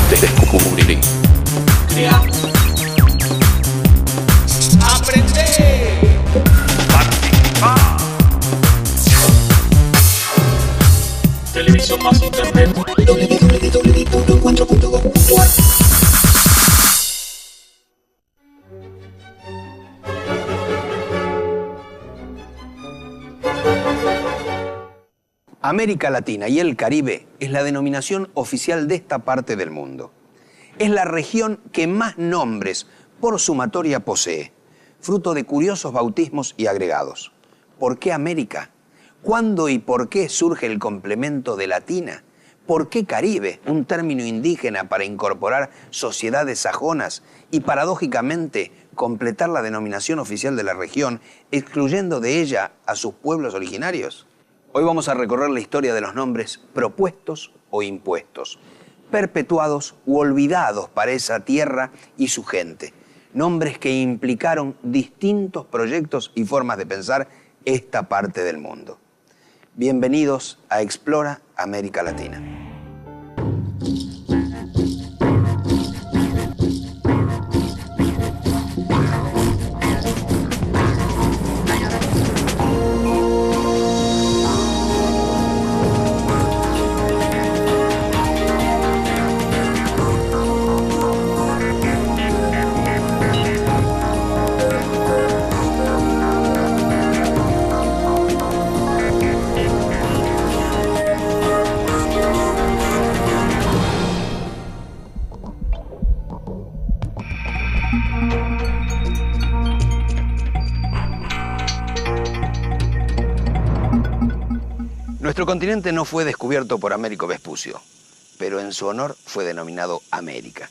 Descubrir. Crear. Aprender. Participar. Televisión más internet. www.encuentro.gov.ar. América Latina y el Caribe es la denominación oficial de esta parte del mundo. Es la región que más nombres por sumatoria posee, fruto de curiosos bautismos y agregados. ¿Por qué América? ¿Cuándo y por qué surge el complemento de Latina? ¿Por qué Caribe, un término indígena para incorporar sociedades sajonas y paradójicamente completar la denominación oficial de la región, excluyendo de ella a sus pueblos originarios? Hoy vamos a recorrer la historia de los nombres propuestos o impuestos, perpetuados u olvidados para esa tierra y su gente. Nombres que implicaron distintos proyectos y formas de pensar esta parte del mundo. Bienvenidos a Explora América Latina. Nuestro continente no fue descubierto por Américo Vespucio, pero en su honor fue denominado América.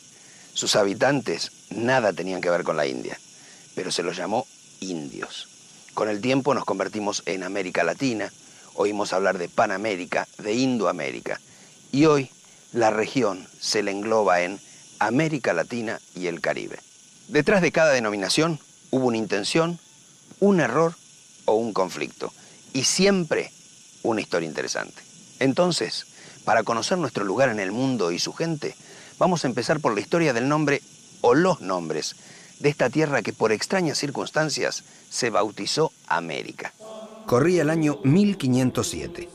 Sus habitantes nada tenían que ver con la India, pero se los llamó indios. Con el tiempo nos convertimos en América Latina, oímos hablar de Panamérica, de Indoamérica, y hoy la región se le engloba en América Latina y el Caribe. Detrás de cada denominación hubo una intención, un error o un conflicto, y siempre una historia interesante. Entonces, para conocer nuestro lugar en el mundo y su gente, vamos a empezar por la historia del nombre o los nombres de esta tierra que por extrañas circunstancias se bautizó América. Corría el año 1507.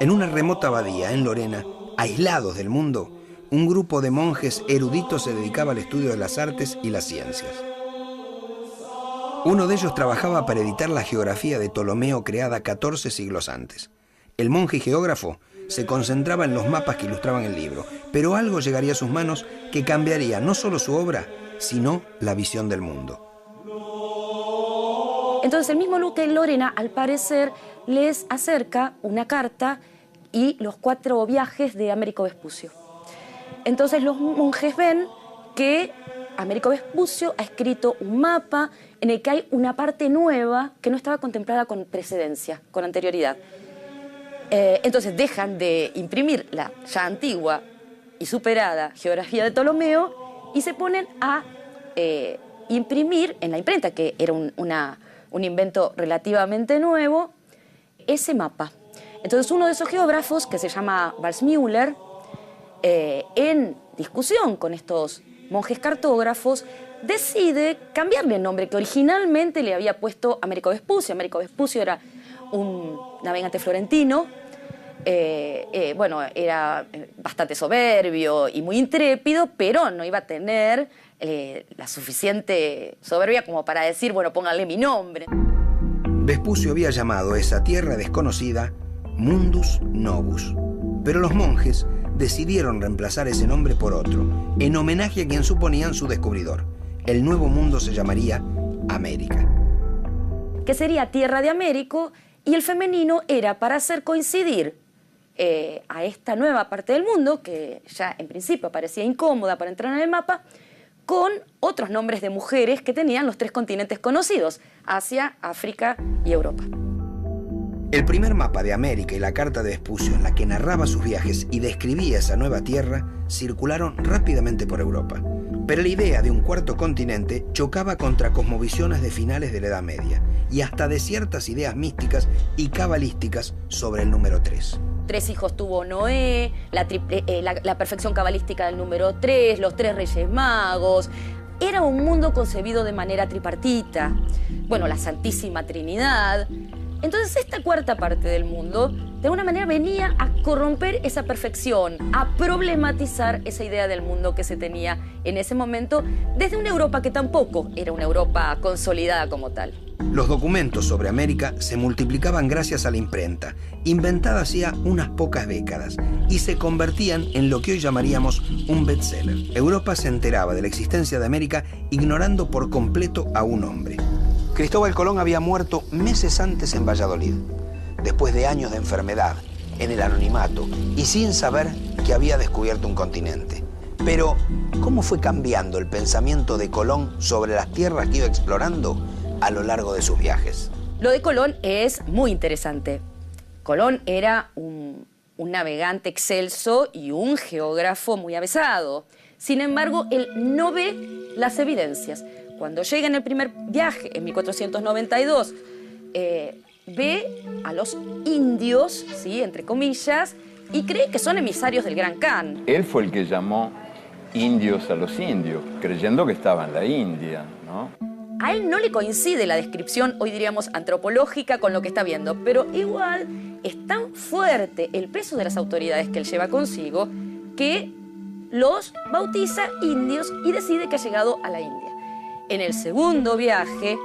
En una remota abadía en Lorena, aislados del mundo, un grupo de monjes eruditos se dedicaba al estudio de las artes y las ciencias. Uno de ellos trabajaba para editar la geografía de Ptolomeo creada 14 siglos antes. El monje y geógrafo se concentraba en los mapas que ilustraban el libro, pero algo llegaría a sus manos que cambiaría no solo su obra, sino la visión del mundo. Entonces el mismo Luque en Lorena, al parecer, les acerca una carta y los 4 viajes de Américo Vespucio. Entonces los monjes ven que Américo Vespucio ha escrito un mapa en el que hay una parte nueva que no estaba contemplada con precedencia, con anterioridad. Entonces dejan de imprimir la ya antigua y superada geografía de Ptolomeo y se ponen a imprimir en la imprenta, que era un invento relativamente nuevo, ese mapa. Entonces uno de esos geógrafos, que se llama Walsmüller, en discusión con estos monjes cartógrafos, decide cambiarle el nombre que originalmente le había puesto Américo Vespucio. Américo Vespucio era un navegante florentino, bueno, era bastante soberbio y muy intrépido, pero no iba a tener la suficiente soberbia como para decir, bueno, pónganle mi nombre. Vespucio había llamado a esa tierra desconocida Mundus Novus, pero los monjes decidieron reemplazar ese nombre por otro, en homenaje a quien suponían su descubridor. El nuevo mundo se llamaría América, que sería Tierra de Américo, y el femenino era para hacer coincidir a esta nueva parte del mundo, que ya en principio parecía incómoda para entrar en el mapa, con otros nombres de mujeres que tenían los 3 continentes conocidos: Asia, África y Europa. El primer mapa de América y la carta de Vespucio, en la que narraba sus viajes y describía esa nueva tierra, circularon rápidamente por Europa. Pero la idea de un cuarto continente chocaba contra cosmovisiones de finales de la Edad Media y hasta de ciertas ideas místicas y cabalísticas sobre el número 3. 3 hijos tuvo Noé, la perfección cabalística del número 3, los 3 reyes magos. Era un mundo concebido de manera tripartita. Bueno, la Santísima Trinidad. Entonces esta cuarta parte del mundo, de alguna manera, venía a corromper esa perfección, a problematizar esa idea del mundo que se tenía en ese momento, desde una Europa que tampoco era una Europa consolidada como tal. Los documentos sobre América se multiplicaban gracias a la imprenta, inventada hacía unas pocas décadas, y se convertían en lo que hoy llamaríamos un bestseller. Europa se enteraba de la existencia de América ignorando por completo a un hombre. Cristóbal Colón había muerto meses antes en Valladolid, después de años de enfermedad, en el anonimato y sin saber que había descubierto un continente. Pero, ¿cómo fue cambiando el pensamiento de Colón sobre las tierras que iba explorando a lo largo de sus viajes? Lo de Colón es muy interesante. Colón era un navegante excelso y un geógrafo muy avesado. Sin embargo, él no ve las evidencias. Cuando llega en el primer viaje, en 1492, ve a los indios, ¿sí?, entre comillas, y cree que son emisarios del Gran Khan. Él fue el que llamó indios a los indios, creyendo que estaba en la India, ¿no? A él no le coincide la descripción, hoy diríamos antropológica, con lo que está viendo, pero igual es tan fuerte el peso de las autoridades que él lleva consigo que los bautiza indios y decide que ha llegado a la India. En el segundo viaje,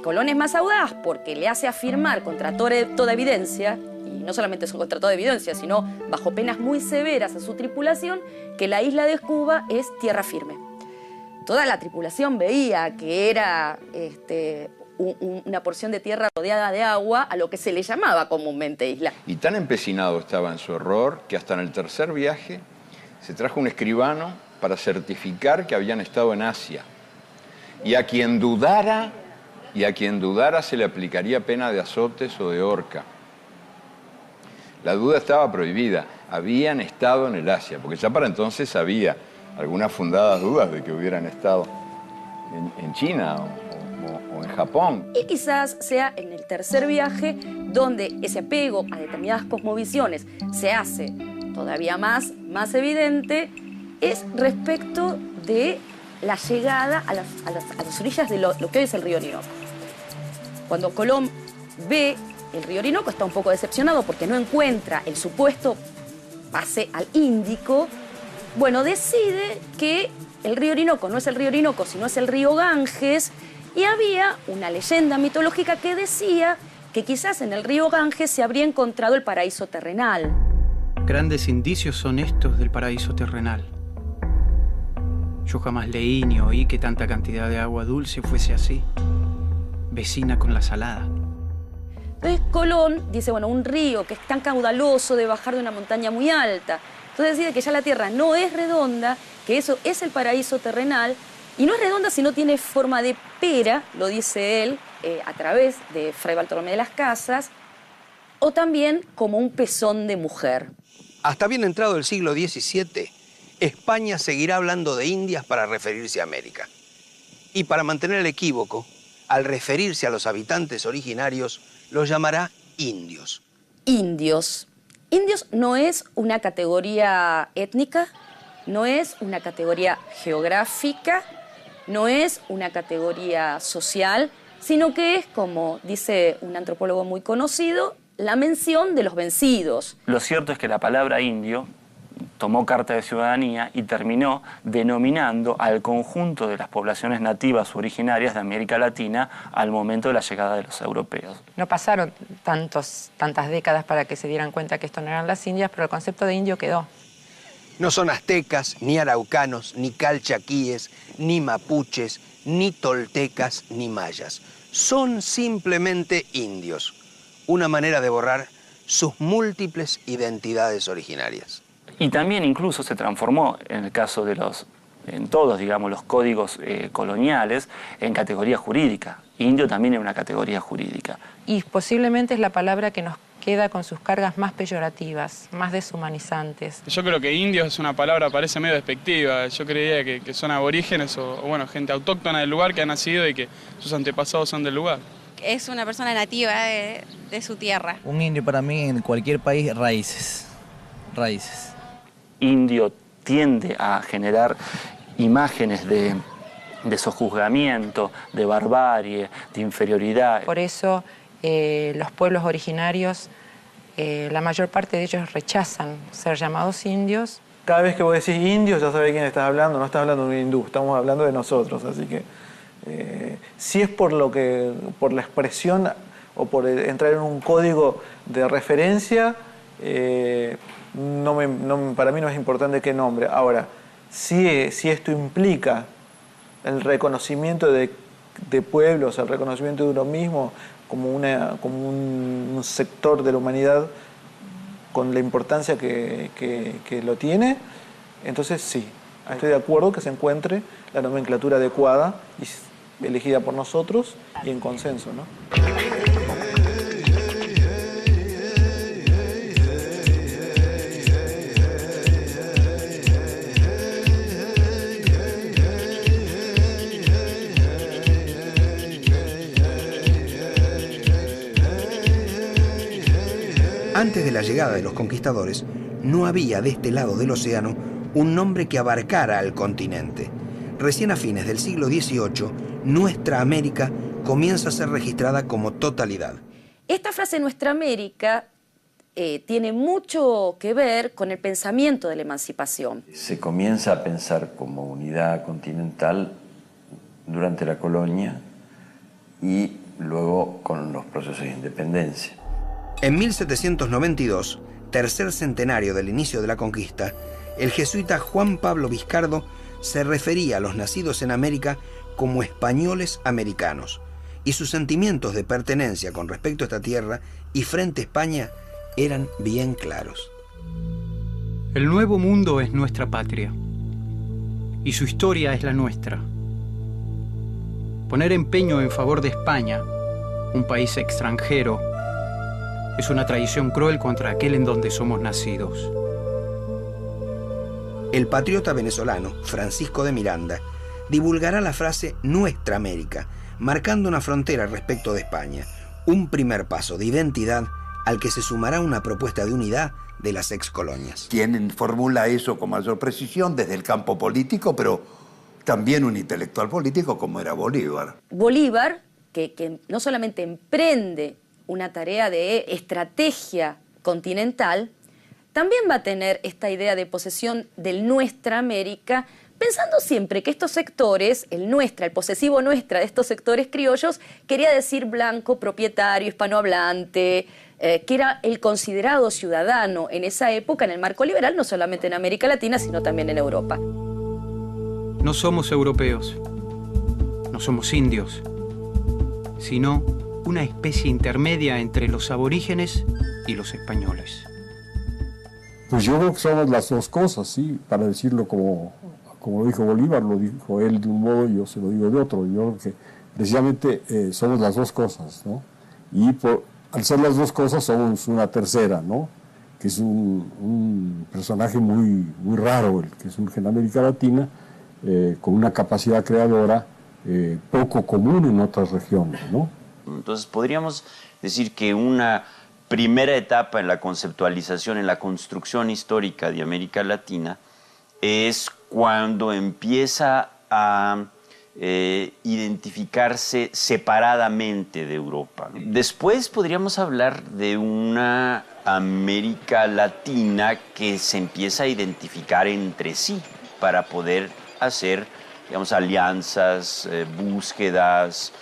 Colón es más audaz porque le hace afirmar contra toda evidencia, y no solamente contra toda evidencia, sino bajo penas muy severas a su tripulación, que la isla de Cuba es tierra firme. Toda la tripulación veía que era una porción de tierra rodeada de agua, a lo que se le llamaba comúnmente isla. Y tan empecinado estaba en su error que hasta en el tercer viaje se trajo un escribano para certificar que habían estado en Asia. Y a quien dudara se le aplicaría pena de azotes o de horca. La duda estaba prohibida. Habían estado en el Asia, porque ya para entonces había algunas fundadas dudas de que hubieran estado en China o en Japón. Y quizás sea en el tercer viaje donde ese apego a determinadas cosmovisiones se hace todavía más evidente, es respecto de la llegada a las orillas de lo que hoy es el río Orinoco. Cuando Colón ve el río Orinoco, está un poco decepcionado porque no encuentra el supuesto pase al Índico. Bueno, decide que el río Orinoco no es el río Orinoco, sino es el río Ganges, y había una leyenda mitológica que decía que quizás en el río Ganges se habría encontrado el paraíso terrenal. Grandes indicios son estos del paraíso terrenal. Yo jamás leí ni oí que tanta cantidad de agua dulce fuese así, vecina con la salada. Entonces Colón dice, bueno, un río que es tan caudaloso de bajar de una montaña muy alta. Entonces decide que ya la Tierra no es redonda, que eso es el paraíso terrenal, y no es redonda si no tiene forma de pera, lo dice él, a través de Fray Bartolomé de las Casas, o también como un pezón de mujer. Hasta bien entrado el siglo XVII, España seguirá hablando de Indias para referirse a América. Y para mantener el equívoco, al referirse a los habitantes originarios, los llamará indios. Indios. Indios no es una categoría étnica, no es una categoría geográfica, no es una categoría social, sino que es, como dice un antropólogo muy conocido, la mención de los vencidos. Lo cierto es que la palabra indio tomó carta de ciudadanía y terminó denominando al conjunto de las poblaciones nativas originarias de América Latina al momento de la llegada de los europeos. No pasaron tantas décadas para que se dieran cuenta que esto no eran las indias, pero el concepto de indio quedó. No son aztecas, ni araucanos, ni calchaquíes, ni mapuches, ni toltecas, ni mayas. Son simplemente indios. Una manera de borrar sus múltiples identidades originarias. Y también incluso se transformó, en el caso de en todos, digamos, los códigos coloniales, en categoría jurídica. Indio también es una categoría jurídica. Y posiblemente es la palabra que nos queda con sus cargas más peyorativas, más deshumanizantes. Yo creo que indios es una palabra, parece medio despectiva. Yo creía que son aborígenes o bueno, gente autóctona del lugar que ha nacido y que sus antepasados son del lugar. Es una persona nativa de su tierra. Un indio para mí en cualquier país, raíces. raíces. Indio tiende a generar imágenes de sojuzgamiento, de barbarie, de inferioridad. Por eso los pueblos originarios, la mayor parte de ellos rechazan ser llamados indios. Cada vez que vos decís indios ya sabés quién estás hablando, no estás hablando de un hindú, estamos hablando de nosotros, así que si es por la expresión o por entrar en un código de referencia, para mí no es importante qué nombre. Ahora, si esto implica el reconocimiento de pueblos, el reconocimiento de uno mismo como un sector de la humanidad con la importancia que lo tiene, entonces sí, estoy de acuerdo que se encuentre la nomenclatura adecuada y elegida por nosotros y en consenso, ¿no? Antes de la llegada de los conquistadores, no había de este lado del océano un nombre que abarcara al continente. Recién a fines del siglo XVIII, nuestra América comienza a ser registrada como totalidad. Esta frase Nuestra América tiene mucho que ver con el pensamiento de la emancipación. Se comienza a pensar como unidad continental durante la colonia y luego con los procesos de independencia. En 1792, tercer centenario del inicio de la conquista, el jesuita Juan Pablo Vizcardo se refería a los nacidos en América como españoles americanos, y sus sentimientos de pertenencia con respecto a esta tierra y frente a España eran bien claros. El Nuevo Mundo es nuestra patria, y su historia es la nuestra. Poner empeño en favor de España, un país extranjero, es una traición cruel contra aquel en donde somos nacidos. El patriota venezolano, Francisco de Miranda, divulgará la frase Nuestra América, marcando una frontera respecto de España, un primer paso de identidad al que se sumará una propuesta de unidad de las excolonias. Quien formula eso con mayor precisión desde el campo político, pero también un intelectual político como era Bolívar. Bolívar, que no solamente emprende una tarea de estrategia continental, también va a tener esta idea de posesión del Nuestra América, pensando siempre que estos sectores, el posesivo nuestra de estos sectores criollos, quería decir blanco, propietario, hispanohablante, que era el considerado ciudadano en esa época en el marco liberal, no solamente en América Latina, sino también en Europa. No somos europeos, no somos indios, sino una especie intermedia entre los aborígenes y los españoles. Pues yo creo que somos las dos cosas, sí, para decirlo como lo dijo Bolívar, lo dijo él de un modo y yo se lo digo de otro. Yo creo que precisamente somos las dos cosas, ¿no? Y al ser las dos cosas somos una tercera, ¿no? Que es un personaje muy, muy raro, el que surge en América Latina, con una capacidad creadora poco común en otras regiones, ¿no? Entonces podríamos decir que una primera etapa en la conceptualización, en la construcción histórica de América Latina, es cuando empieza a identificarse separadamente de Europa. Después podríamos hablar de una América Latina que se empieza a identificar entre sí para poder hacer, digamos, alianzas, búsquedas,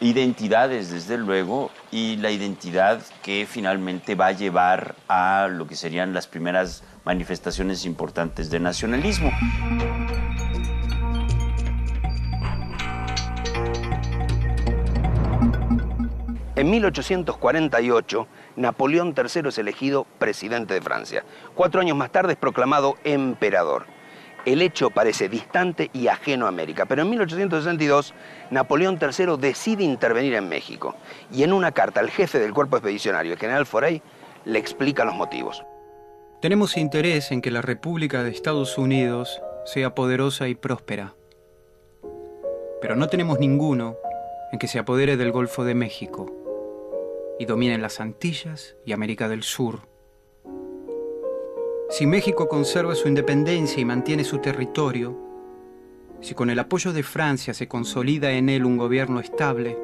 identidades, desde luego, y la identidad que finalmente va a llevar a lo que serían las primeras manifestaciones importantes de nacionalismo. En 1848, Napoleón III es elegido presidente de Francia. 4 años más tarde es proclamado emperador. El hecho parece distante y ajeno a América, pero en 1862 Napoleón III decide intervenir en México y en una carta al jefe del cuerpo expedicionario, el general Forey, le explica los motivos. Tenemos interés en que la República de Estados Unidos sea poderosa y próspera, pero no tenemos ninguno en que se apodere del Golfo de México y dominen las Antillas y América del Sur. Si México conserva su independencia y mantiene su territorio, si con el apoyo de Francia se consolida en él un gobierno estable,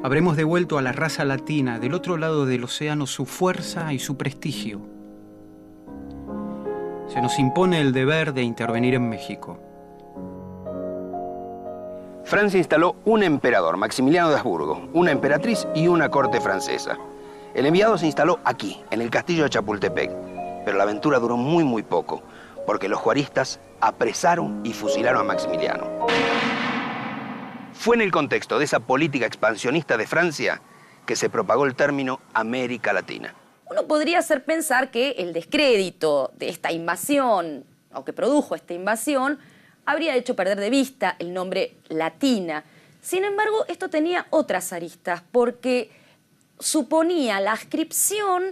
habremos devuelto a la raza latina del otro lado del océano su fuerza y su prestigio. Se nos impone el deber de intervenir en México. Francia instaló un emperador, Maximiliano de Habsburgo, una emperatriz y una corte francesa. El enviado se instaló aquí, en el castillo de Chapultepec, pero la aventura duró muy poco, porque los juaristas apresaron y fusilaron a Maximiliano. Fue en el contexto de esa política expansionista de Francia que se propagó el término América Latina. Uno podría hacer pensar que el descrédito de esta invasión, o que produjo esta invasión, habría hecho perder de vista el nombre Latina. Sin embargo, esto tenía otras aristas, porque suponía la adscripción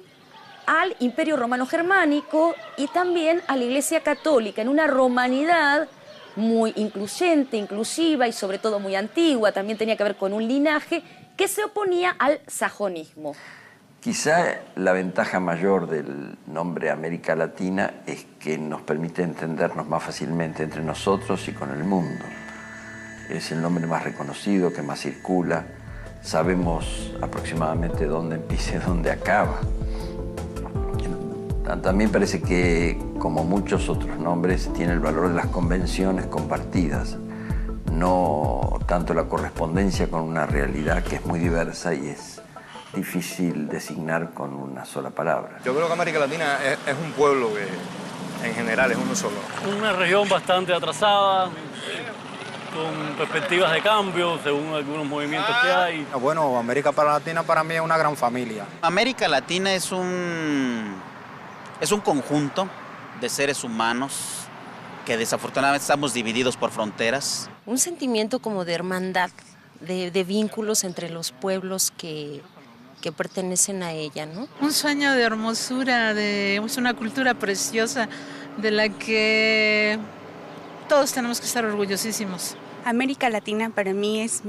al Imperio Romano Germánico y también a la Iglesia Católica, en una romanidad muy incluyente, inclusiva y sobre todo muy antigua. También tenía que ver con un linaje que se oponía al sajonismo. Quizá la ventaja mayor del nombre América Latina es que nos permite entendernos más fácilmente entre nosotros y con el mundo. Es el nombre más reconocido, que más circula. Sabemos aproximadamente dónde empieza y dónde acaba. También parece que, como muchos otros nombres, tiene el valor de las convenciones compartidas, no tanto la correspondencia con una realidad que es muy diversa y es difícil designar con una sola palabra. Yo creo que América Latina es un pueblo que, en general, es uno solo. Una región bastante atrasada, con perspectivas de cambio según algunos movimientos que hay. Bueno, América Latina para mí es una gran familia. América Latina es un conjunto de seres humanos que desafortunadamente estamos divididos por fronteras. Un sentimiento como de hermandad, de vínculos entre los pueblos que pertenecen a ella, ¿no? Un sueño de hermosura, es una cultura preciosa de la que todos tenemos que estar orgullosísimos. América Latina para mí es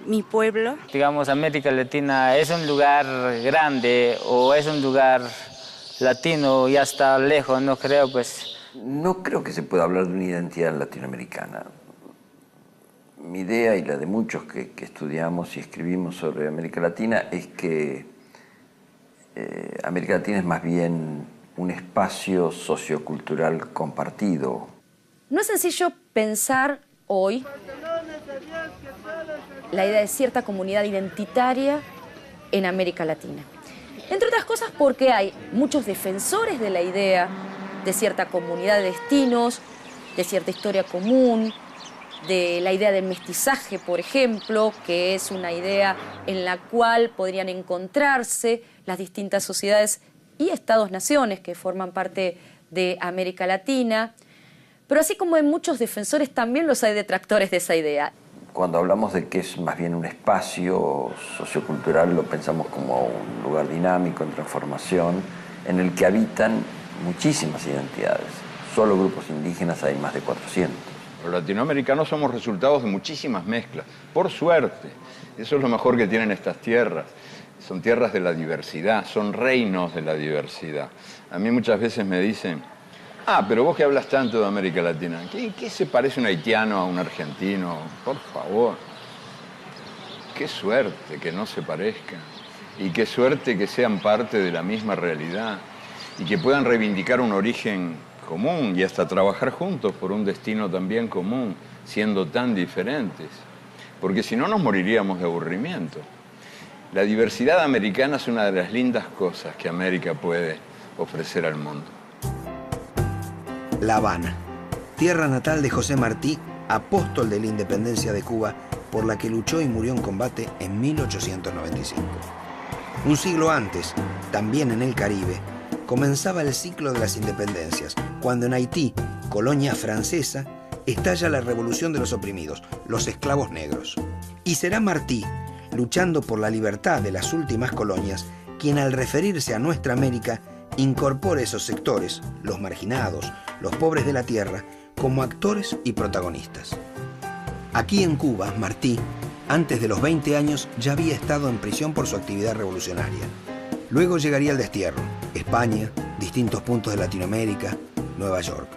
mi pueblo. Digamos, América Latina es un lugar grande o es un lugar latino y hasta lejos, no creo, pues. No creo que se pueda hablar de una identidad latinoamericana. Mi idea y la de muchos que estudiamos y escribimos sobre América Latina es que América Latina es más bien un espacio sociocultural compartido. No es sencillo pensar hoy la idea de cierta comunidad identitaria en América Latina. Entre otras cosas porque hay muchos defensores de la idea de cierta comunidad de destinos, de cierta historia común, de la idea del mestizaje, por ejemplo, que es una idea en la cual podrían encontrarse las distintas sociedades y estados-naciones que forman parte de América Latina. Pero así como hay muchos defensores, también los hay detractores de esa idea. Cuando hablamos de que es más bien un espacio sociocultural, lo pensamos como un lugar dinámico, en transformación, en el que habitan muchísimas identidades. Solo grupos indígenas hay más de 400. Los latinoamericanos somos resultados de muchísimas mezclas, por suerte. Eso es lo mejor que tienen estas tierras. Son tierras de la diversidad, son reinos de la diversidad. A mí muchas veces me dicen, pero vos que hablas tanto de América Latina, ¿qué se parece un haitiano a un argentino? Por favor. Qué suerte que no se parezcan. Y qué suerte que sean parte de la misma realidad. Y que puedan reivindicar un origen común y hasta trabajar juntos por un destino también común, siendo tan diferentes. Porque si no nos moriríamos de aburrimiento. La diversidad americana es una de las lindas cosas que América puede ofrecer al mundo. La Habana, tierra natal de José Martí, apóstol de la independencia de Cuba, por la que luchó y murió en combate en 1895. Un siglo antes, también en el Caribe, comenzaba el ciclo de las independencias, cuando en Haití, colonia francesa, estalla la revolución de los oprimidos, los esclavos negros. Y será Martí, luchando por la libertad de las últimas colonias, quien al referirse a nuestra América, incorpora esos sectores, los marginados, los pobres de la tierra, como actores y protagonistas. Aquí en Cuba, Martí, antes de los 20 años, ya había estado en prisión por su actividad revolucionaria. Luego llegaría el destierro, España, distintos puntos de Latinoamérica, Nueva York.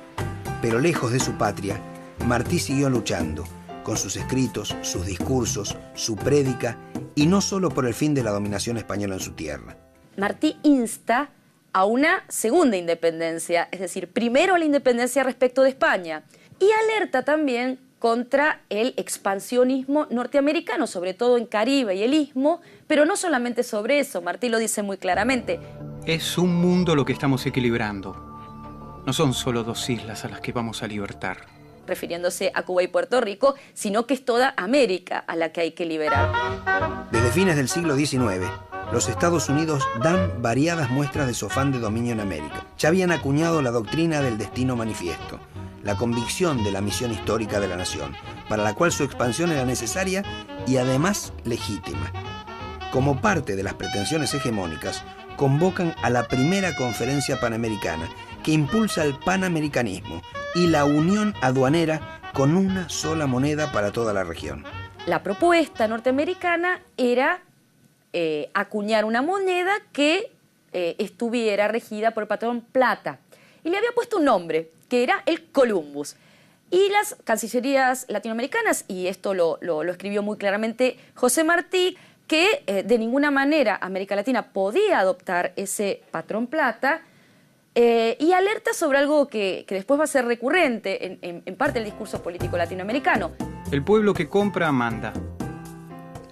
Pero lejos de su patria, Martí siguió luchando, con sus escritos, sus discursos, su prédica, y no solo por el fin de la dominación española en su tierra. Martí insta a una segunda independencia, es decir, primero a la independencia respecto de España, y alerta también contra el expansionismo norteamericano, sobre todo en Caribe y el Istmo, pero no solamente sobre eso, Martí lo dice muy claramente. Es un mundo lo que estamos equilibrando. No son solo dos islas a las que vamos a libertar. Refiriéndose a Cuba y Puerto Rico, sino que es toda América a la que hay que liberar. Desde fines del siglo XIX, los Estados Unidos dan variadas muestras de su afán de dominio en América. Ya habían acuñado la doctrina del destino manifiesto, la convicción de la misión histórica de la nación, para la cual su expansión era necesaria y además legítima. Como parte de las pretensiones hegemónicas, convocan a la primera conferencia panamericana, que impulsa el panamericanismo y la unión aduanera con una sola moneda para toda la región. La propuesta norteamericana era acuñar una moneda que estuviera regida por el patrón plata. Y le había puesto un nombre, que era el Columbus. Y las cancillerías latinoamericanas, y esto lo escribió muy claramente José Martí, que de ninguna manera América Latina podía adoptar ese patrón plata, y alerta sobre algo que después va a ser recurrente en parte del discurso político latinoamericano. El pueblo que compra manda.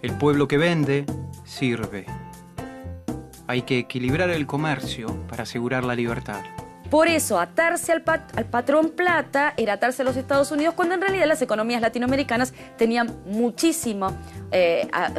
El pueblo que vende sirve. Hay que equilibrar el comercio para asegurar la libertad. Por eso, atarse al patrón plata era atarse a los Estados Unidos, cuando en realidad las economías latinoamericanas tenían muchísimo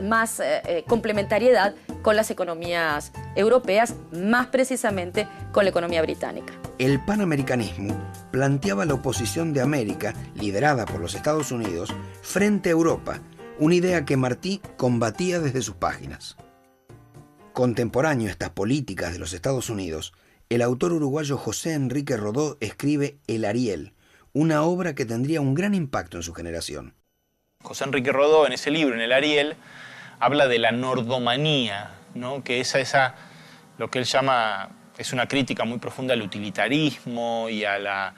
más complementariedad con las economías europeas, más precisamente con la economía británica. El panamericanismo planteaba la oposición de América, liderada por los Estados Unidos, frente a Europa, una idea que Martí combatía desde sus páginas. Contemporáneo a estas políticas de los Estados Unidos, el autor uruguayo José Enrique Rodó escribe El Ariel, una obra que tendría un gran impacto en su generación. José Enrique Rodó, en ese libro, en El Ariel, habla de la nordomanía, ¿no? Que es lo que él llama, es una crítica muy profunda al utilitarismo y a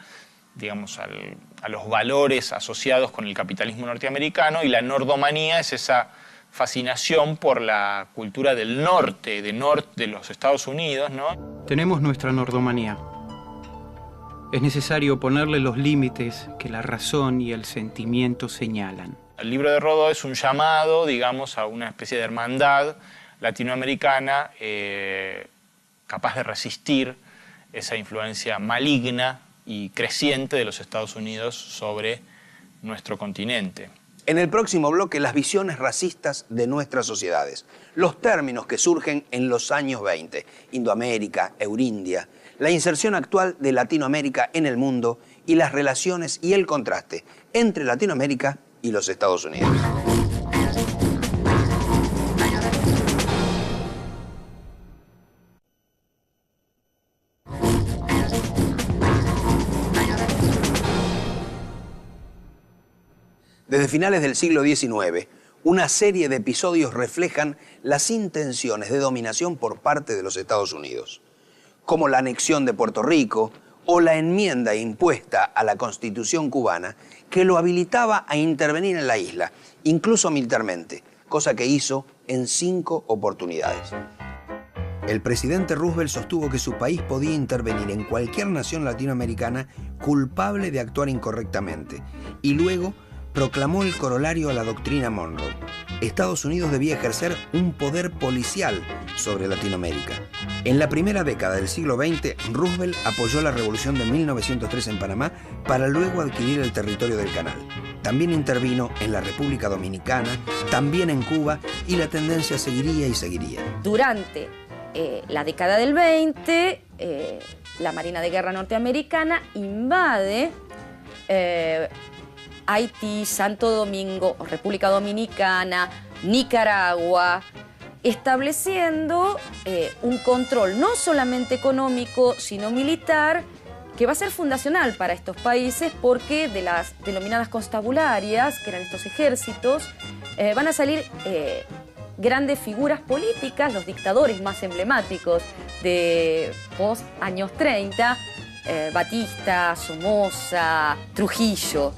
los valores asociados con el capitalismo norteamericano, y la nordomanía es esa fascinación por la cultura del norte, de los Estados Unidos, ¿no? Tenemos nuestra nordomanía. Es necesario ponerle los límites que la razón y el sentimiento señalan. El libro de Rodó es un llamado, digamos, a una especie de hermandad latinoamericana capaz de resistir esa influencia maligna y creciente de los Estados Unidos sobre nuestro continente. En el próximo bloque, las visiones racistas de nuestras sociedades, los términos que surgen en los años 20, Indoamérica, Eurindia, la inserción actual de Latinoamérica en el mundo y las relaciones y el contraste entre Latinoamérica y los Estados Unidos. Desde finales del siglo XIX, una serie de episodios reflejan las intenciones de dominación por parte de los Estados Unidos, como la anexión de Puerto Rico o la enmienda impuesta a la Constitución cubana que lo habilitaba a intervenir en la isla, incluso militarmente, cosa que hizo en 5 oportunidades. El presidente Roosevelt sostuvo que su país podía intervenir en cualquier nación latinoamericana culpable de actuar incorrectamente, y luego proclamó el corolario a la doctrina Monroe. Estados Unidos debía ejercer un poder policial sobre Latinoamérica. En la primera década del siglo XX, Roosevelt apoyó la revolución de 1903 en Panamá para luego adquirir el territorio del canal. También intervino en la República Dominicana, también en Cuba, y la tendencia seguiría y seguiría. Durante la década del 20, la Marina de Guerra norteamericana invade Haití, Santo Domingo, República Dominicana, Nicaragua, estableciendo un control no solamente económico, sino militar, que va a ser fundacional para estos países, porque de las denominadas constabularias, que eran estos ejércitos, van a salir grandes figuras políticas, los dictadores más emblemáticos de post años 30, Batista, Somoza, Trujillo.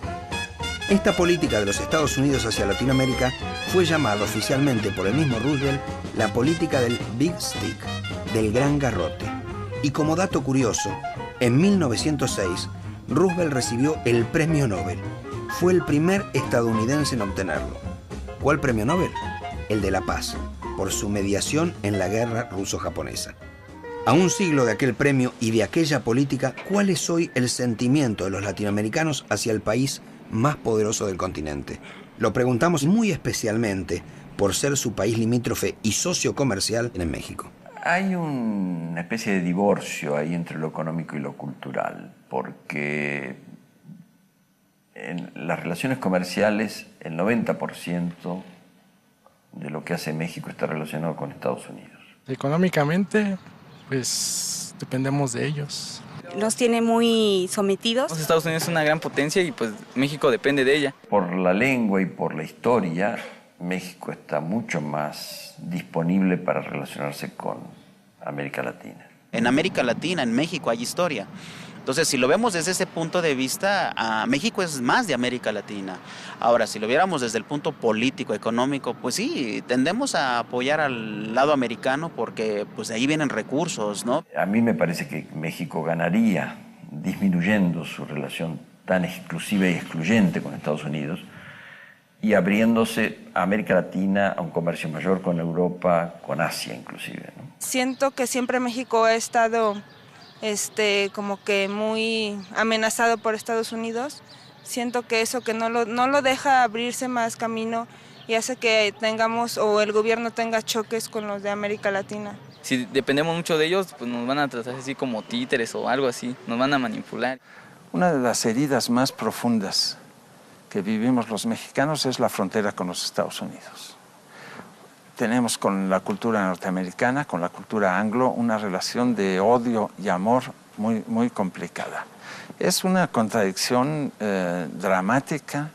Esta política de los Estados Unidos hacia Latinoamérica fue llamada oficialmente por el mismo Roosevelt la política del Big Stick, del gran garrote. Y como dato curioso, en 1906, Roosevelt recibió el Premio Nobel. Fue el primer estadounidense en obtenerlo. ¿Cuál Premio Nobel? El de la Paz, por su mediación en la guerra ruso-japonesa. A un siglo de aquel premio y de aquella política, ¿cuál es hoy el sentimiento de los latinoamericanos hacia el país más poderoso del continente? Lo preguntamos muy especialmente por ser su país limítrofe y socio comercial en México. Hay una especie de divorcio ahí entre lo económico y lo cultural, porque en las relaciones comerciales el 90% de lo que hace México está relacionado con Estados Unidos. Económicamente, pues dependemos de ellos. Nos tiene muy sometidos. Los Estados Unidos es una gran potencia y pues México depende de ella. Por la lengua y por la historia, México está mucho más disponible para relacionarse con América Latina. En América Latina, en México, hay historia. Entonces, si lo vemos desde ese punto de vista, México es más de América Latina. Ahora, si lo viéramos desde el punto político, económico, pues sí, tendemos a apoyar al lado americano porque pues de ahí vienen recursos, ¿no? A mí me parece que México ganaría disminuyendo su relación tan exclusiva y excluyente con Estados Unidos y abriéndose a América Latina a un comercio mayor con Europa, con Asia inclusive, ¿no? Siento que siempre México ha estado como que muy amenazado por Estados Unidos. Siento que eso que no lo deja abrirse más camino y hace que tengamos o el gobierno tenga choques con los de América Latina. Si dependemos mucho de ellos, pues nos van a tratar así como títeres o algo así, nos van a manipular. Una de las heridas más profundas que vivimos los mexicanos es la frontera con los Estados Unidos. Tenemos con la cultura norteamericana, con la cultura anglo, una relación de odio y amor muy, muy complicada. Es una contradicción dramática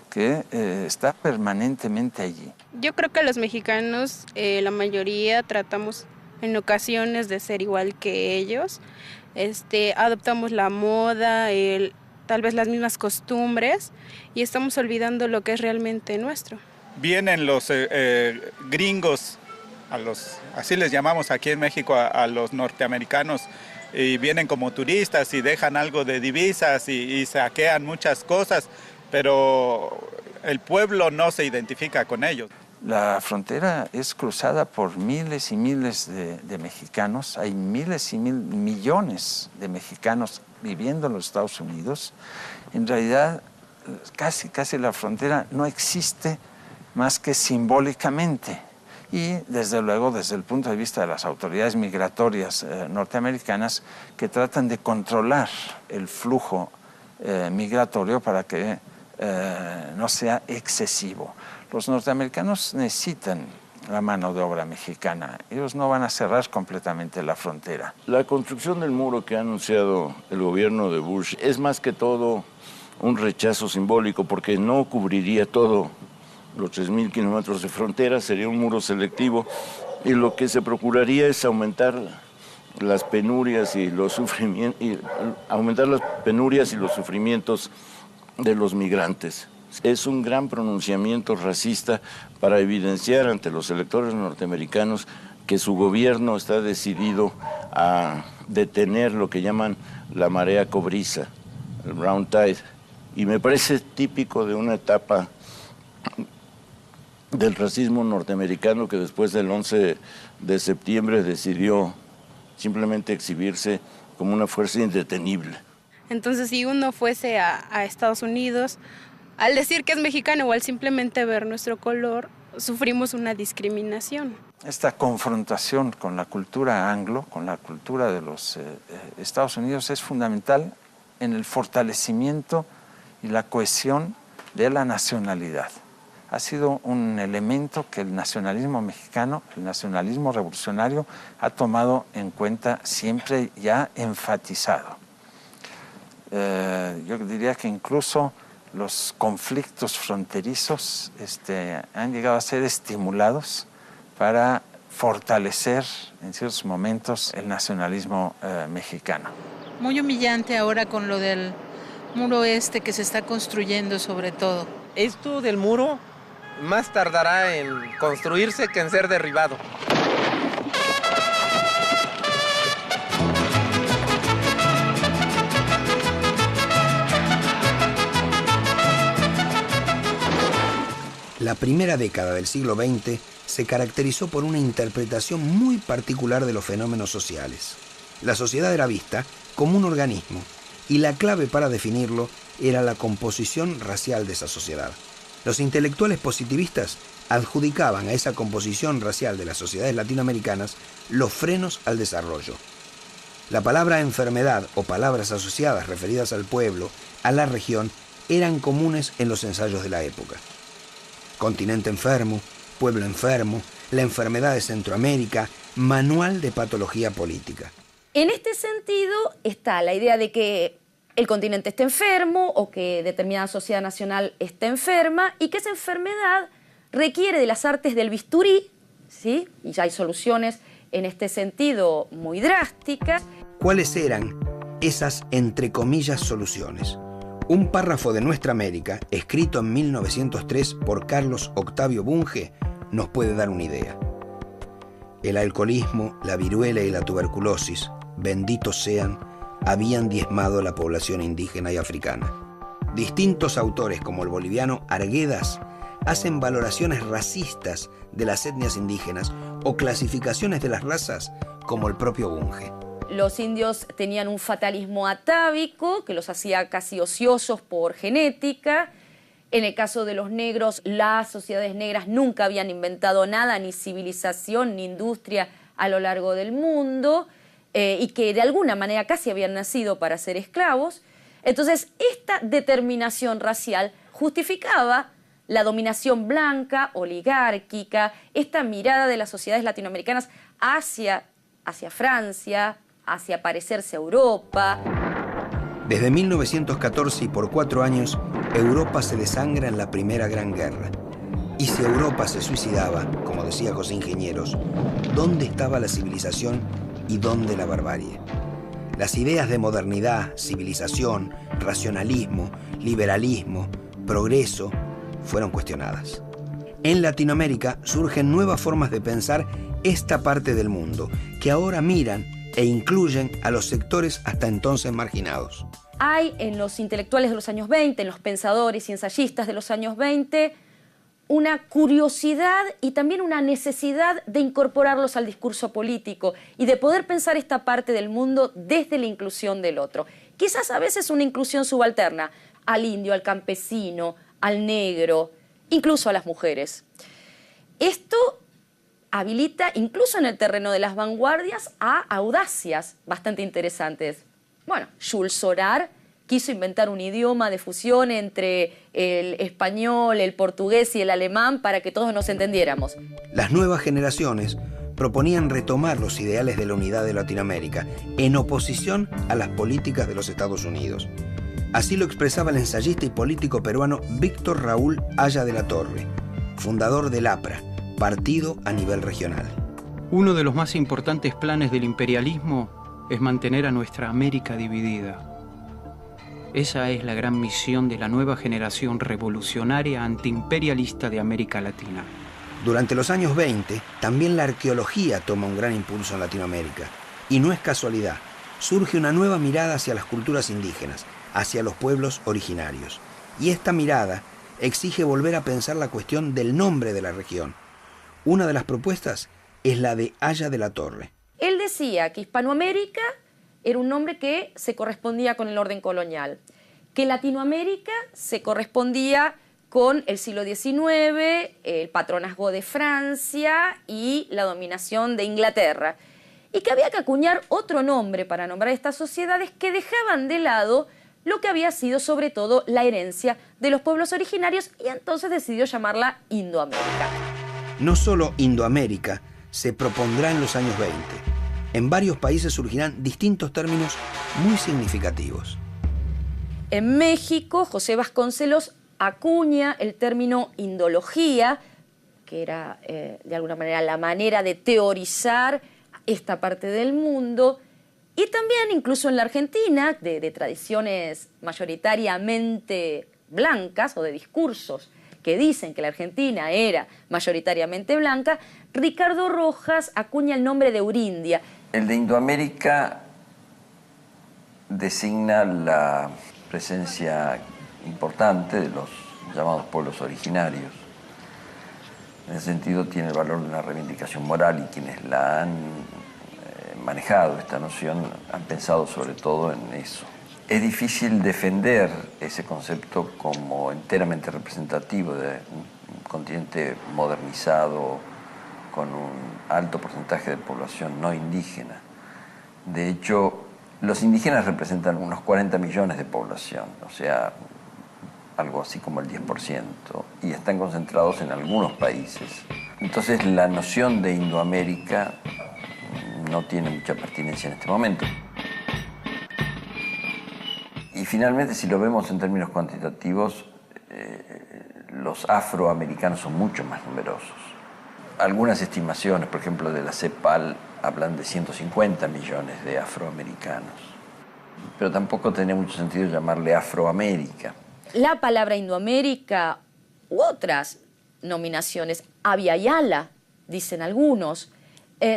que está permanentemente allí. Yo creo que los mexicanos, la mayoría, tratamos en ocasiones de ser igual que ellos. Adoptamos la moda, tal vez las mismas costumbres y estamos olvidando lo que es realmente nuestro. Vienen los gringos, así les llamamos aquí en México a los norteamericanos, y vienen como turistas y dejan algo de divisas y saquean muchas cosas, pero el pueblo no se identifica con ellos. La frontera es cruzada por miles y miles de mexicanos, hay miles y millones de mexicanos viviendo en los Estados Unidos. En realidad, casi la frontera no existe más que simbólicamente. Y desde luego desde el punto de vista de las autoridades migratorias norteamericanas que tratan de controlar el flujo migratorio para que no sea excesivo. Los norteamericanos necesitan la mano de obra mexicana. Ellos no van a cerrar completamente la frontera. La construcción del muro que ha anunciado el gobierno de Bush es más que todo un rechazo simbólico porque no cubriría todo los 3.000 kilómetros de frontera, sería un muro selectivo y lo que se procuraría es aumentar las penurias y los sufrimientos, de los migrantes. Es un gran pronunciamiento racista para evidenciar ante los electores norteamericanos que su gobierno está decidido a detener lo que llaman la marea cobriza, el brown tide, y me parece típico de una etapa del racismo norteamericano que después del 11 de septiembre decidió simplemente exhibirse como una fuerza indetenible. Entonces, si uno fuese a Estados Unidos, al decir que es mexicano o al simplemente ver nuestro color, sufrimos una discriminación. Esta confrontación con la cultura anglo, con la cultura de los Estados Unidos, es fundamental en el fortalecimiento y la cohesión de la nacionalidad. Ha sido un elemento que el nacionalismo mexicano, el nacionalismo revolucionario, ha tomado en cuenta siempre y ha enfatizado. Yo diría que incluso los conflictos fronterizos han llegado a ser estimulados para fortalecer en ciertos momentos el nacionalismo mexicano. Muy humillante ahora con lo del muro este que se está construyendo sobre todo. Esto del muro más tardará en construirse que en ser derribado. La primera década del siglo XX se caracterizó por una interpretación muy particular de los fenómenos sociales. La sociedad era vista como un organismo y la clave para definirlo era la composición racial de esa sociedad. Los intelectuales positivistas adjudicaban a esa composición racial de las sociedades latinoamericanas los frenos al desarrollo. La palabra enfermedad o palabras asociadas referidas al pueblo, a la región, eran comunes en los ensayos de la época. Continente enfermo, pueblo enfermo, la enfermedad de Centroamérica, manual de patología política. En este sentido está la idea de que el continente está enfermo o que determinada sociedad nacional está enferma y que esa enfermedad requiere de las artes del bisturí, ¿sí? Y ya hay soluciones en este sentido muy drásticas. ¿Cuáles eran esas, entre comillas, soluciones? Un párrafo de Nuestra América, escrito en 1903 por Carlos Octavio Bunge, nos puede dar una idea. El alcoholismo, la viruela y la tuberculosis, benditos sean, habían diezmado la población indígena y africana. Distintos autores, como el boliviano Arguedas, hacen valoraciones racistas de las etnias indígenas o clasificaciones de las razas, como el propio Bunge. Los indios tenían un fatalismo atávico que los hacía casi ociosos por genética. En el caso de los negros, las sociedades negras nunca habían inventado nada, ni civilización, ni industria a lo largo del mundo, y que de alguna manera casi habían nacido para ser esclavos. Entonces, esta determinación racial justificaba la dominación blanca, oligárquica, esta mirada de las sociedades latinoamericanas hacia Francia, hacia parecerse a Europa. Desde 1914 y por 4 años, Europa se desangra en la Primera Gran Guerra. Y si Europa se suicidaba, como decía José Ingenieros, ¿dónde estaba la civilización y dónde la barbarie? Las ideas de modernidad, civilización, racionalismo, liberalismo, progreso, fueron cuestionadas. En Latinoamérica surgen nuevas formas de pensar esta parte del mundo, que ahora miran e incluyen a los sectores hasta entonces marginados. Hay en los intelectuales de los años 20, en los pensadores y ensayistas de los años 20, una curiosidad y también una necesidad de incorporarlos al discurso político y de poder pensar esta parte del mundo desde la inclusión del otro. Quizás a veces una inclusión subalterna al indio, al campesino, al negro, incluso a las mujeres. Esto habilita, incluso en el terreno de las vanguardias, a audacias bastante interesantes. Bueno, Jules Sorare quiso inventar un idioma de fusión entre el español, el portugués y el alemán para que todos nos entendiéramos. Las nuevas generaciones proponían retomar los ideales de la unidad de Latinoamérica en oposición a las políticas de los Estados Unidos. Así lo expresaba el ensayista y político peruano Víctor Raúl Haya de la Torre, fundador del APRA, partido a nivel regional. Uno de los más importantes planes del imperialismo es mantener a nuestra América dividida. Esa es la gran misión de la nueva generación revolucionaria antiimperialista de América Latina. Durante los años 20, también la arqueología toma un gran impulso en Latinoamérica. Y no es casualidad, surge una nueva mirada hacia las culturas indígenas, hacia los pueblos originarios. Y esta mirada exige volver a pensar la cuestión del nombre de la región. Una de las propuestas es la de Haya de la Torre. Él decía que Hispanoamérica era un nombre que se correspondía con el orden colonial, que Latinoamérica se correspondía con el siglo XIX, el patronazgo de Francia y la dominación de Inglaterra, y que había que acuñar otro nombre para nombrar estas sociedades que dejaban de lado lo que había sido sobre todo la herencia de los pueblos originarios, y entonces decidió llamarla Indoamérica. No solo Indoamérica se propondrá en los años 20. En varios países surgirán distintos términos muy significativos. En México, José Vasconcelos acuña el término indología que era de alguna manera la manera de teorizar esta parte del mundo, y también incluso en la Argentina, de tradiciones mayoritariamente blancas o de discursos que dicen que la Argentina era mayoritariamente blanca, Ricardo Rojas acuña el nombre de Eurindia. El de Indoamérica designa la presencia importante de los llamados pueblos originarios. En ese sentido tiene el valor de una reivindicación moral, y quienes la han manejado, esta noción, han pensado sobre todo en eso. Es difícil defender ese concepto como enteramente representativo de un continente modernizado con un alto porcentaje de población no indígena. De hecho, los indígenas representan unos 40 millones de población, o sea, algo así como el 10%, y están concentrados en algunos países. Entonces, la noción de Indoamérica no tiene mucha pertinencia en este momento. Y finalmente, si lo vemos en términos cuantitativos, los afroamericanos son mucho más numerosos. Algunas estimaciones, por ejemplo, de la CEPAL, hablan de 150 millones de afroamericanos. Pero tampoco tiene mucho sentido llamarle Afroamérica. La palabra Indoamérica u otras nominaciones, Abya-Yala, dicen algunos,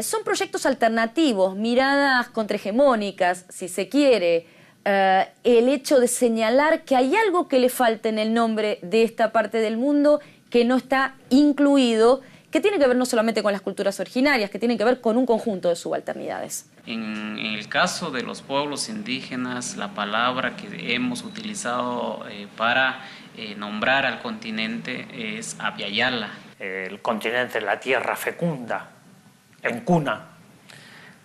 son proyectos alternativos, miradas contrahegemónicas, si se quiere. El hecho de señalar que hay algo que le falta en el nombre de esta parte del mundo que no está incluido, que tiene que ver no solamente con las culturas originarias, que tiene que ver con un conjunto de subalternidades. En el caso de los pueblos indígenas, la palabra que hemos utilizado para nombrar al continente es Abya-Yala. El continente, la tierra fecunda, en cuna,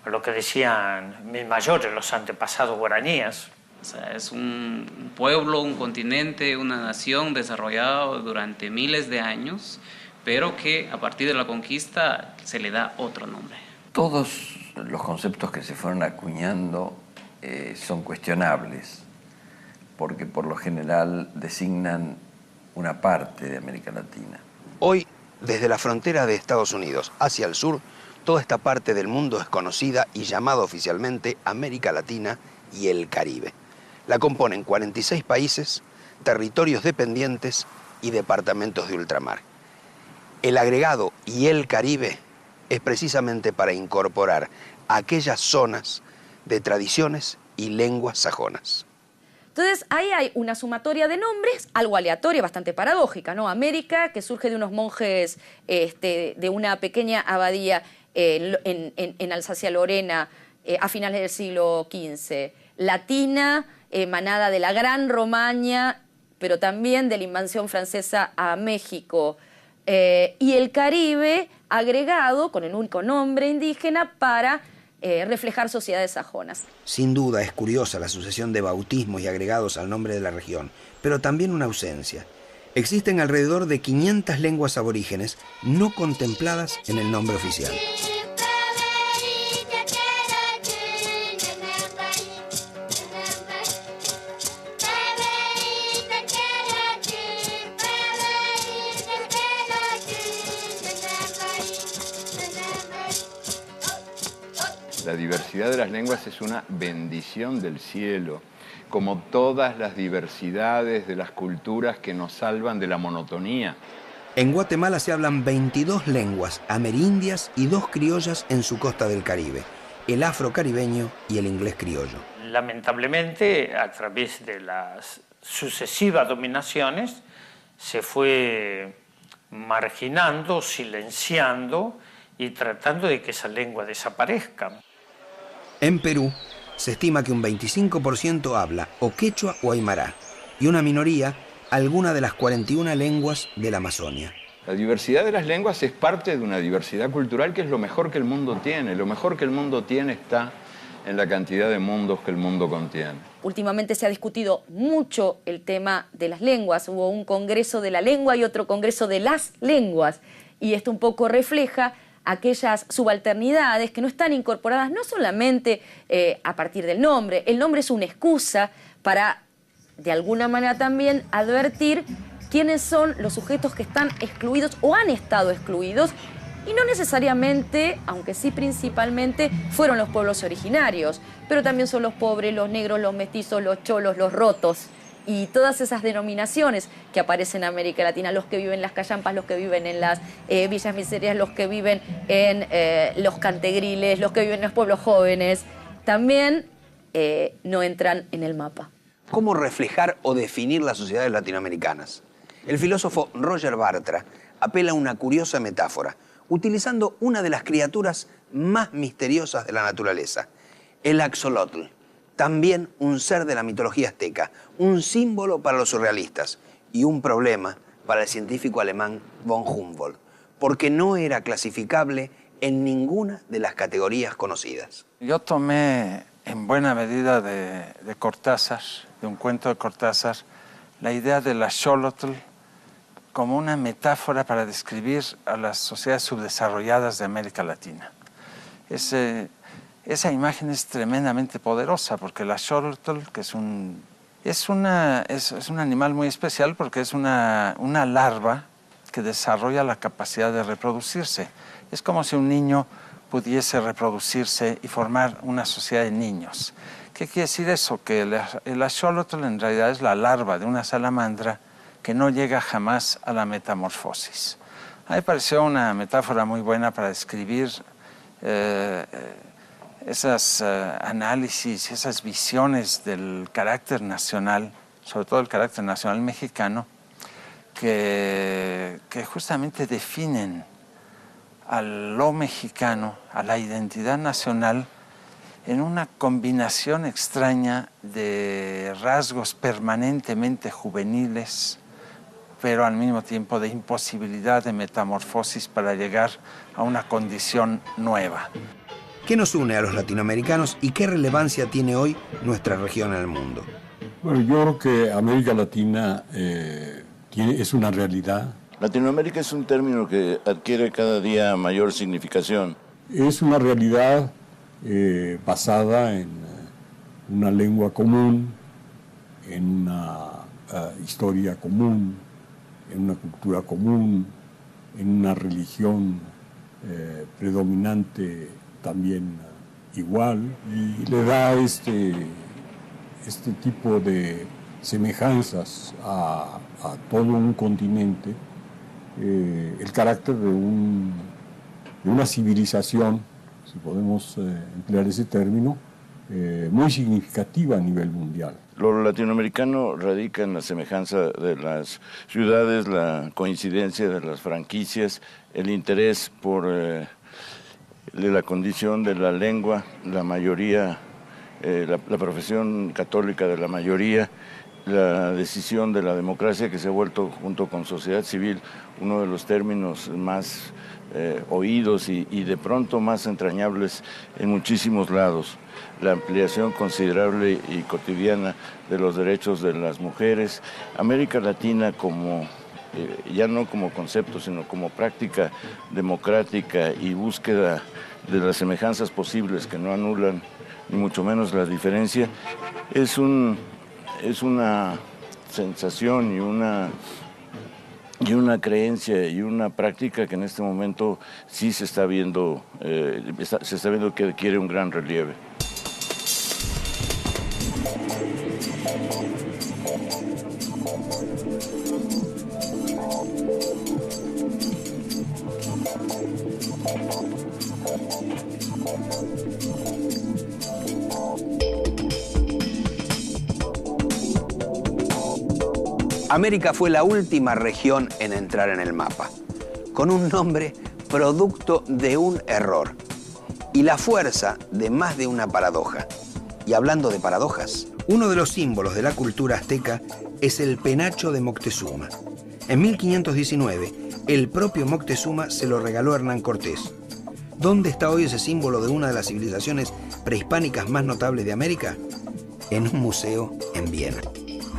lo que decían mis mayores, los antepasados guaraníes. O sea, es un pueblo, un continente, una nación desarrollado durante miles de años, pero que a partir de la conquista se le da otro nombre. Todos los conceptos que se fueron acuñando son cuestionables, porque por lo general designan una parte de América Latina. Hoy, desde la frontera de Estados Unidos hacia el sur, toda esta parte del mundo es conocida y llamada oficialmente América Latina y el Caribe. La componen 46 países, territorios dependientes y departamentos de ultramar. El agregado y el Caribe es precisamente para incorporar aquellas zonas de tradiciones y lenguas sajonas. Entonces, ahí hay una sumatoria de nombres, algo aleatoria, bastante paradójica, ¿no? América, que surge de unos monjes de una pequeña abadía en Alsacia-Lorena a finales del siglo XV. Latina, emanada de la Gran Romaña, pero también de la invasión francesa a México. Y el Caribe agregado con el único nombre indígena para reflejar sociedades sajonas. Sin duda es curiosa la sucesión de bautismos y agregados al nombre de la región, pero también una ausencia. Existen alrededor de 500 lenguas aborígenes no contempladas en el nombre oficial. La diversidad de las lenguas es una bendición del cielo, como todas las diversidades de las culturas que nos salvan de la monotonía. En Guatemala se hablan 22 lenguas amerindias y 2 criollas en su costa del Caribe, el afrocaribeño y el inglés criollo. Lamentablemente, a través de las sucesivas dominaciones, se fue marginando, silenciando y tratando de que esa lengua desaparezca. En Perú, se estima que un 25% habla o quechua o aymara, y una minoría alguna de las 41 lenguas de la Amazonia. La diversidad de las lenguas es parte de una diversidad cultural que es lo mejor que el mundo tiene. Lo mejor que el mundo tiene está en la cantidad de mundos que el mundo contiene. Últimamente se ha discutido mucho el tema de las lenguas. Hubo un congreso de la lengua y otro congreso de las lenguas. Y esto un poco refleja aquellas subalternidades que no están incorporadas no solamente a partir del nombre. El nombre es una excusa para, de alguna manera también, advertir quiénes son los sujetos que están excluidos o han estado excluidos, y no necesariamente, aunque sí principalmente, fueron los pueblos originarios, pero también son los pobres, los negros, los mestizos, los cholos, los rotos, y todas esas denominaciones que aparecen en América Latina, los que viven en las callampas, los que viven en las villas miserias, los que viven en los cantegriles, los que viven en los pueblos jóvenes, también no entran en el mapa. ¿Cómo reflejar o definir las sociedades latinoamericanas? El filósofo Roger Bartra apela a una curiosa metáfora, utilizando una de las criaturas más misteriosas de la naturaleza, el axolotl, también un ser de la mitología azteca, un símbolo para los surrealistas y un problema para el científico alemán von Humboldt, porque no era clasificable en ninguna de las categorías conocidas. Yo tomé en buena medida de Cortázar, de un cuento de Cortázar, la idea del axolotl como una metáfora para describir a las sociedades subdesarrolladas de América Latina. Esa imagen es tremendamente poderosa porque el axolotl, que es un animal muy especial porque es una larva que desarrolla la capacidad de reproducirse. Es como si un niño pudiese reproducirse y formar una sociedad de niños. ¿Qué quiere decir eso? Que el axolotl en realidad es la larva de una salamandra que no llega jamás a la metamorfosis. A mí me pareció una metáfora muy buena para describir esos análisis, esas visiones del carácter nacional, sobre todo el carácter nacional mexicano, que justamente definen a lo mexicano, a la identidad nacional, en una combinación extraña de rasgos permanentemente juveniles, pero al mismo tiempo de imposibilidad de metamorfosis para llegar a una condición nueva. ¿Qué nos une a los latinoamericanos y qué relevancia tiene hoy nuestra región en el mundo? Bueno, yo creo que América Latina es una realidad. Latinoamérica es un término que adquiere cada día mayor significación. Es una realidad basada en una lengua común, en una historia común, en una cultura común, en una religión predominante también igual, y le da este tipo de semejanzas a todo un continente, el carácter de una civilización, si podemos emplear ese término, muy significativa a nivel mundial. Lo latinoamericano radica en la semejanza de las ciudades, la coincidencia de las franquicias, el interés por la condición de la lengua, la mayoría, la profesión católica de la mayoría, la decisión de la democracia que se ha vuelto, junto con sociedad civil, uno de los términos más oídos y de pronto más entrañables en muchísimos lados. La ampliación considerable y cotidiana de los derechos de las mujeres. América Latina como, ya no como concepto, sino como práctica democrática y búsqueda de las semejanzas posibles que no anulan ni mucho menos la diferencia, es una sensación y una creencia y una práctica que en este momento sí se está viendo que adquiere un gran relieve. América fue la última región en entrar en el mapa, con un nombre producto de un error y la fuerza de más de una paradoja. Y hablando de paradojas, uno de los símbolos de la cultura azteca es el penacho de Moctezuma. En 1519, el propio Moctezuma se lo regaló a Hernán Cortés. ¿Dónde está hoy ese símbolo de una de las civilizaciones prehispánicas más notables de América? En un museo en Viena.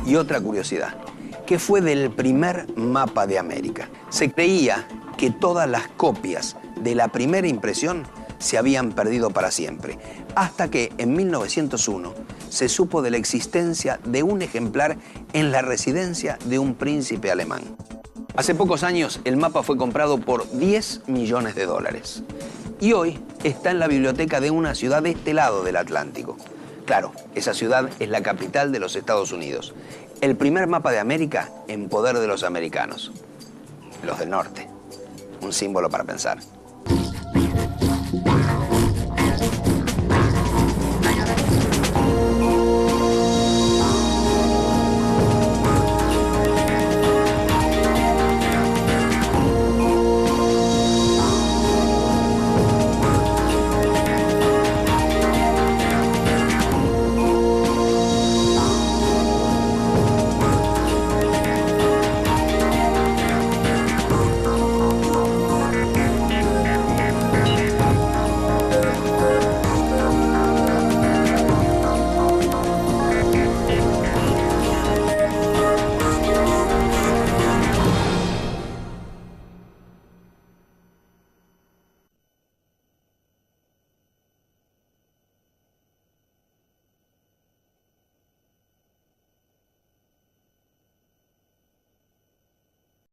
Y otra curiosidad. ¿Qué fue del primer mapa de América? Se creía que todas las copias de la primera impresión se habían perdido para siempre, hasta que en 1901 se supo de la existencia de un ejemplar en la residencia de un príncipe alemán. Hace pocos años el mapa fue comprado por 10 millones de dólares y hoy está en la biblioteca de una ciudad de este lado del Atlántico. Claro, esa ciudad es la capital de los Estados Unidos. El primer mapa de América en poder de los americanos, los del norte. Un símbolo para pensar.